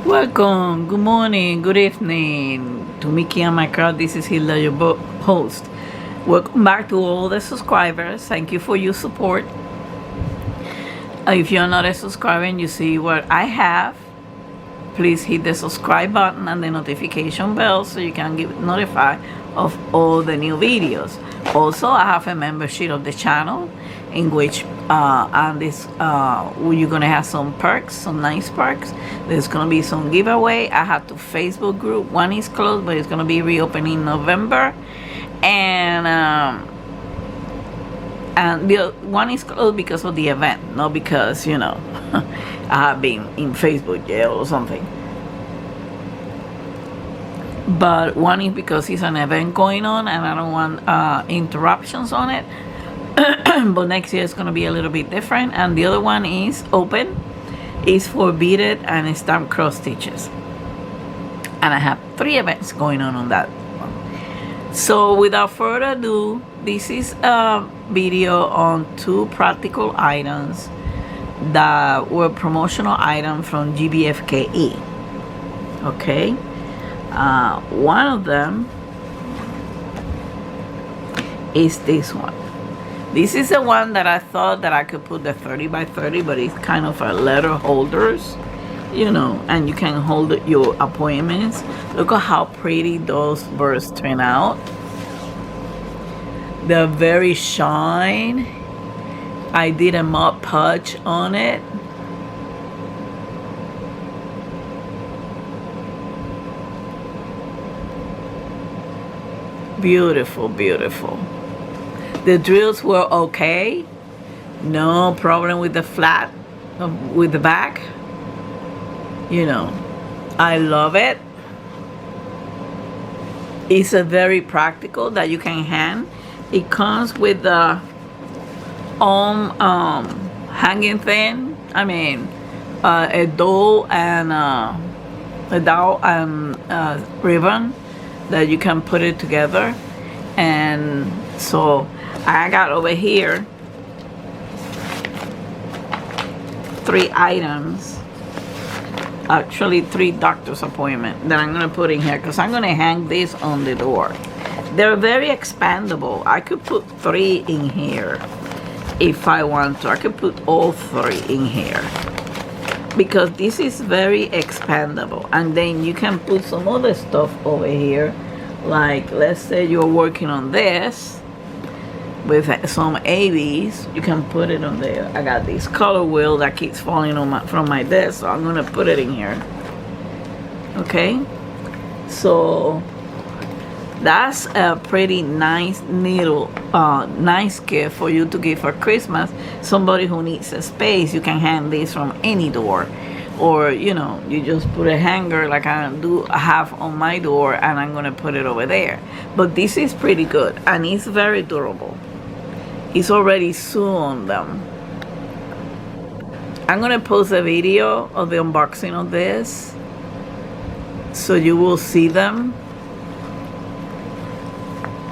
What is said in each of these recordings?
Welcome, good morning, good evening to Mickey and my crowd. This is Hilda, your host. Welcome back to all the subscribers. Thank you for your support. If you're not a subscriber and you see what I have, please hit the subscribe button and the notification bell so you can get notified of all the new videos. Also, I have a membership of the channel in which you're gonna have some perks, some nice perks. There's gonna be some giveaway. I have two Facebook group. One is closed, but it's gonna be reopening in November, and the one is closed because of the event, not because I have been in Facebook jail or something. But one is because it's an event going on and I don't want interruptions on it. But next year it's going to be a little bit different. And the other one is open. It's for beaded and stamp cross stitches. And I have 3 events going on that one. So without further ado, this is a video on 2 practical items that were promotional items from GBFKE. Okay. One of them is this one. This is the one that I thought that I could put the 30 by 30, but it's kind of a letter holders, and you can hold your appointments. Look at how pretty those birds turn out. They're very shine. I did a Mod Podge on it. Beautiful, beautiful. The drills were okay. No problem with the flat, with the back. I love it. It's a very practical that you can hand. It comes with the hanging thing. I mean, a dowel and ribbon that you can put it together. And so I got over here 3 items, actually 3 doctor's appointments that I'm going to put in here because I'm going to hang this on the door. They're very expandable. I could put 3 in here if I want to. I could put all 3 in here because this is very expandable. And then you can put some other stuff over here. Like, let's say you're working on this with some ABs, you can put it on there. I got this color wheel that keeps falling on from my desk, so I'm gonna put it in here. Okay, so that's a pretty nice needle, nice gift for you to give for Christmas. Somebody who needs a space, you can hang this from any door. Or you just put a hanger like I have on my door, and I'm gonna put it over there. But this is pretty good and it's very durable. It's already sewn on them. I'm gonna post a video of the unboxing of this so you will see them.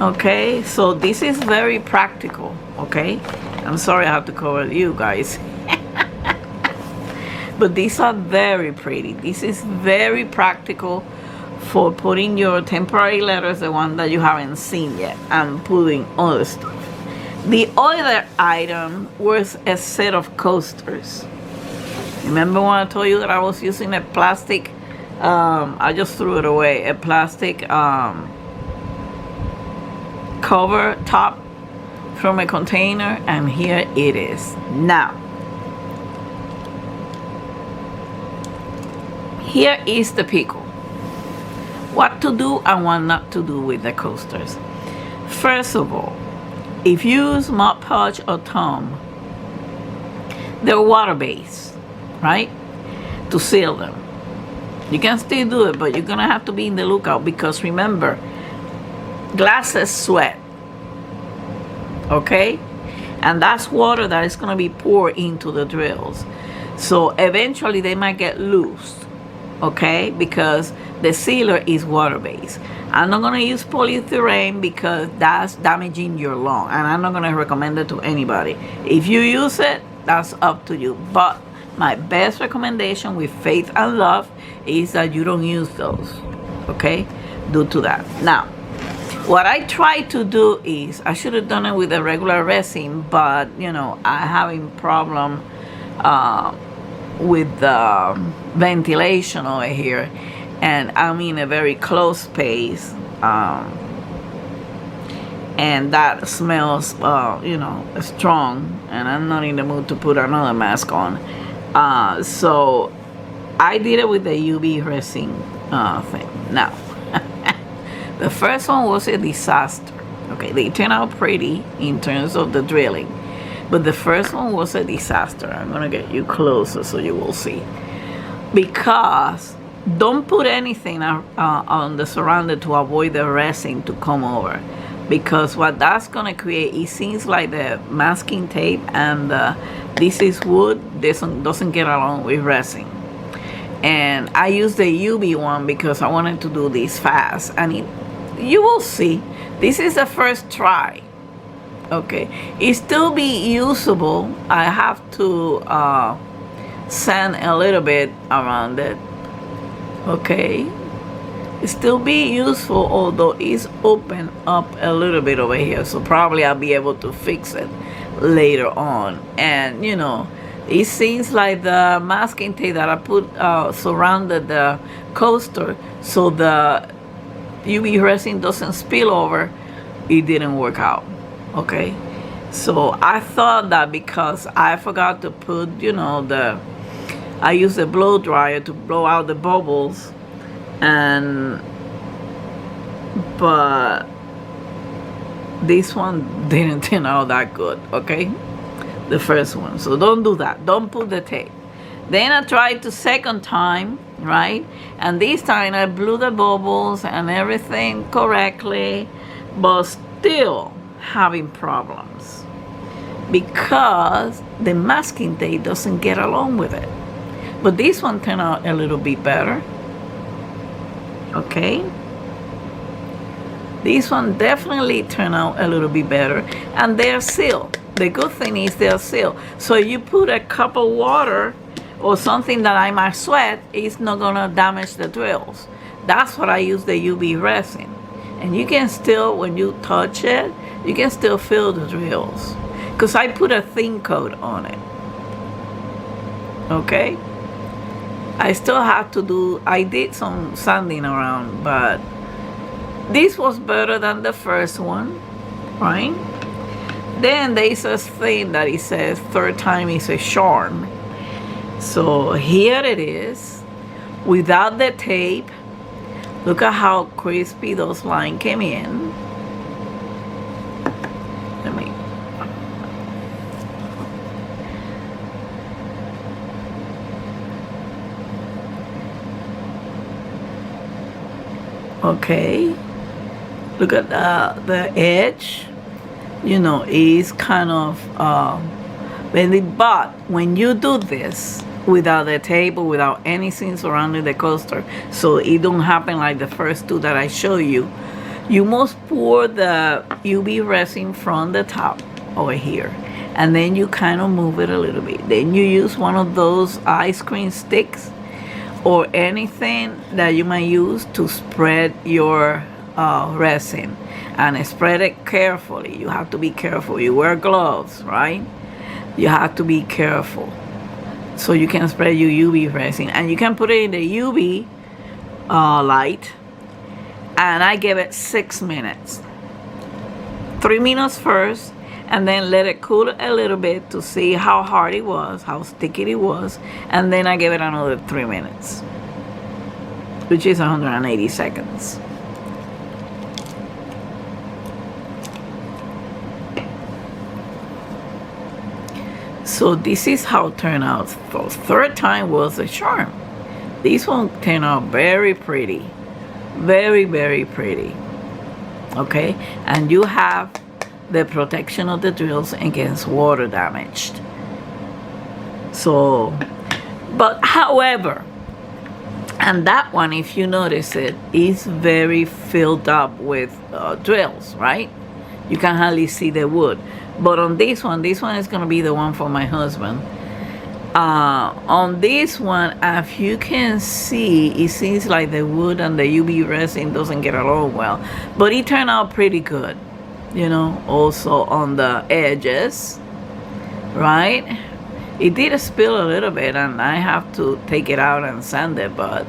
Okay, so this is very practical. Okay, I'm sorry I have to cover you guys. But these are very pretty. This is very practical for putting your temporary letters, the one that you haven't seen yet, and putting other stuff. The other item was a set of coasters. Remember when I told you that I was using a plastic, I just threw it away, a plastic cover top from a container, and here it is. Now, here is the pickle. What to do and what not to do with the coasters. First of all, if you use Mod Podge or Thumb, they're water-based, right? To seal them. You can still do it, but you're gonna have to be in the lookout because remember, glasses sweat, okay? And that's water that is gonna be poured into the drills. So eventually they might get loose. Okay, because the sealer is water-based. I'm not going to use polyurethane because that's damaging your lung, and I'm not going to recommend it to anybody. If you use it, that's up to you. But my best recommendation with faith and love is that you don't use those, okay, due to that. Now, what I try to do is, I should have done it with a regular resin, but you know, I'm having problem with the ventilation over here, and I'm in a very close space, and that smells you know, strong, and I'm not in the mood to put another mask on. So I did it with the UV resin thing. Now the first one was a disaster. Okay, they turned out pretty in terms of the drilling, but the first one was a disaster. I'm gonna get you closer so you will see. Because don't put anything on the surrounder to avoid the resin to come over, because what that's gonna create, it seems like the masking tape and this is wood, doesn't get along with resin. And I used the UV one because I wanted to do this fast, and you will see, this is the first try. Okay, it still be usable. I have to sand a little bit around it. Okay, it still be useful, although it's open up a little bit over here, so probably I'll be able to fix it later on. And you know, it seems like the masking tape that I put surrounded the coaster so the UV resin doesn't spill over, it didn't work out. Okay, so I thought that because I forgot to put, you know, I used the blow dryer to blow out the bubbles, but this one didn't turn out that good. Okay, the first one. So don't do that. Don't put the tape. Then I tried the second time, right? And this time I blew the bubbles and everything correctly, but still having problems because the masking tape doesn't get along with it. But this one turned out a little bit better. Okay, this one definitely turned out a little bit better, and they're sealed. The good thing is they're sealed, so you put a cup of water or something that I might sweat, it's not gonna damage the drills. That's what I use the UV resin, and you can still, when you touch it, you can still feel the drills because I put a thin coat on it. Okay, I still have to do, I did some sanding around, but this was better than the first one, right? Then there's this thing that it says third time is a charm. So here it is, without the tape. Look at how crispy those lines came in. Let me. Okay, look at the edge. You know, is kind of bending, but when you do this without the tape or without anything surrounding the coaster, so it don't happen like the first two that I show you, you must pour the UV resin from the top over here, and then you kind of move it a little bit. Then you use one of those ice cream sticks or anything that you might use to spread your resin, and spread it carefully. You have to be careful. You wear gloves, right? You have to be careful so you can spread your UV resin, and you can put it in the UV light. And I give it 6 minutes. 3 minutes first, and then let it cool a little bit to see how hard it was, how sticky it was, and then I give it another 3 minutes, which is 180 seconds. So this is how it turned out. The third time was a charm. This one turned out very pretty. Very, very pretty. Okay, and you have the protection of the drills against water damage. So, but however, and that one, if you notice it, is very filled up with drills, right? You can hardly see the wood. But on this one is going to be the one for my husband. On this one, as you can see, it seems like the wood and the UV resin doesn't get along well, but it turned out pretty good, you know. Also on the edges, right? It did spill a little bit and I have to take it out and sand it, but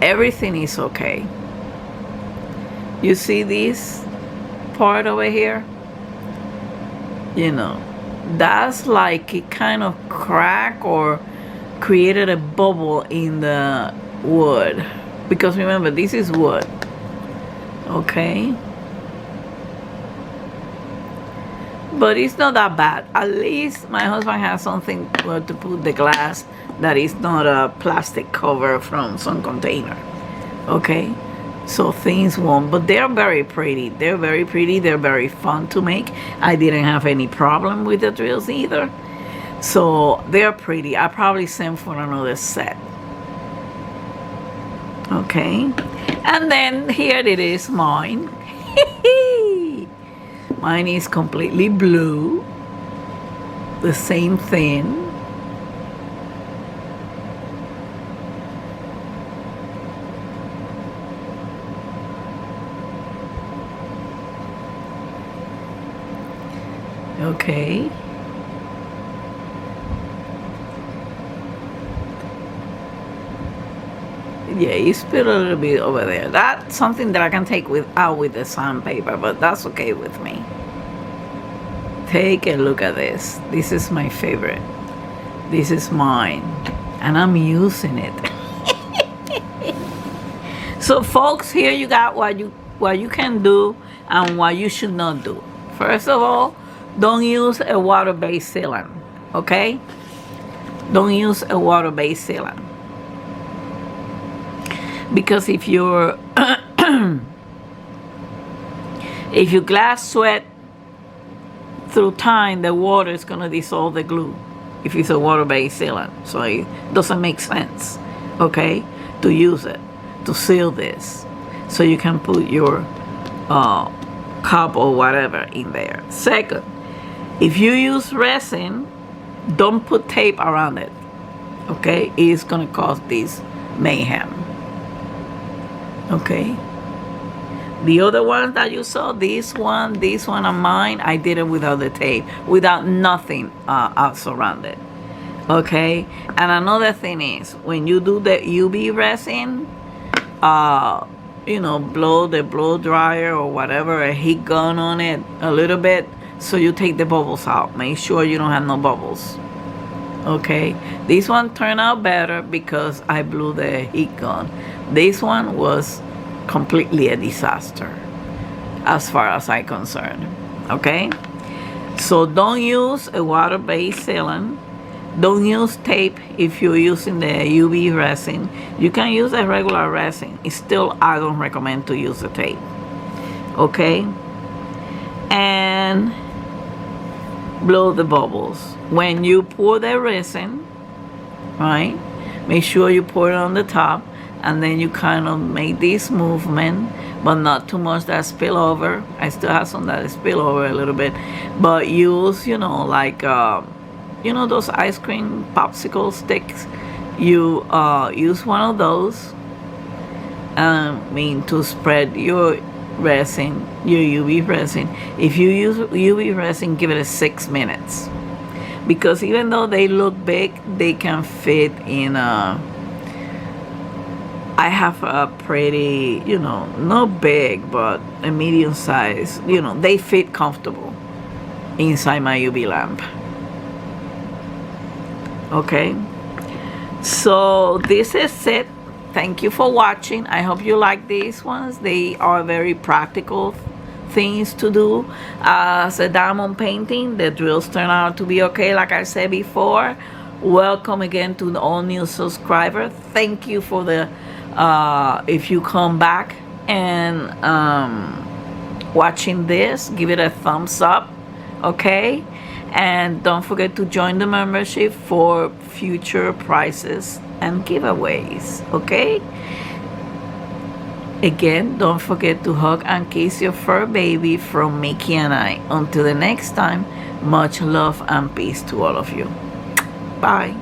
everything is okay. You see this part over here? You know, that's like it kind of cracked or created a bubble in the wood, because remember, this is wood. Okay, but it's not that bad. At least my husband has something where to put the glass that is not a plastic cover from some container. Okay, so things won't, but they're very pretty. They're very pretty. They're very fun to make. I didn't have any problem with the drills either. So they're pretty. I probably send for another set. Okay, and then here it is, mine. Mine is completely blue. The same thing. Okay. Yeah, you spilled a little bit over there. That's something that I can take out with the sandpaper, but that's okay with me. Take a look at this. This is my favorite. This is mine, and I'm using it. So, folks, here you got what you can do and what you should not do. First of all, don't use a water-based sealant. Okay? Don't use a water-based sealant. Because if your if your glass sweat through time, the water is going to dissolve the glue if it's a water-based sealant. So it doesn't make sense, okay, to use it to seal this, so you can put your cup or whatever in there. Second, if you use resin, don't put tape around it, okay? It's going to cause this mayhem. Okay, the other ones that you saw, this one and mine, I did it without the tape, without nothing else around it. Okay, and another thing is, when you do the UV resin, you know, blow the blow dryer or whatever, a heat gun on it a little bit, so you take the bubbles out. Make sure you don't have no bubbles. Okay, this one turned out better because I blew the heat gun. This one was completely a disaster as far as I'm concerned. Okay, so don't use a water-based sealant. Don't use tape if you're using the UV resin. You can use a regular resin. It's still, I don't recommend to use the tape. Okay, and blow the bubbles. When you pour the resin, right, make sure you pour it on the top, and then you kind of make this movement, but not too much that spill over. I still have some that spill over a little bit, but use, you know, like you know, those ice cream popsicle sticks. You use one of those, to spread your resin, your UV resin. If you use UV resin, give it 6 minutes, because even though they look big, they can fit in I have a pretty, you know, not big, but a medium size, you know, they fit comfortable inside my UV lamp. Okay, so this is it. Thank you for watching. I hope you like these ones. They are very practical things to do. As a diamond painting, the drills turn out to be okay, like I said before. Welcome again to the all new subscriber. Thank you for the if you come back and watching this, give it a thumbs up. Okay, and don't forget to join the membership for future prizes and giveaways. Okay, again, don't forget to hug and kiss your fur baby from Mickey and I. Until the next time, much love and peace to all of you. Bye.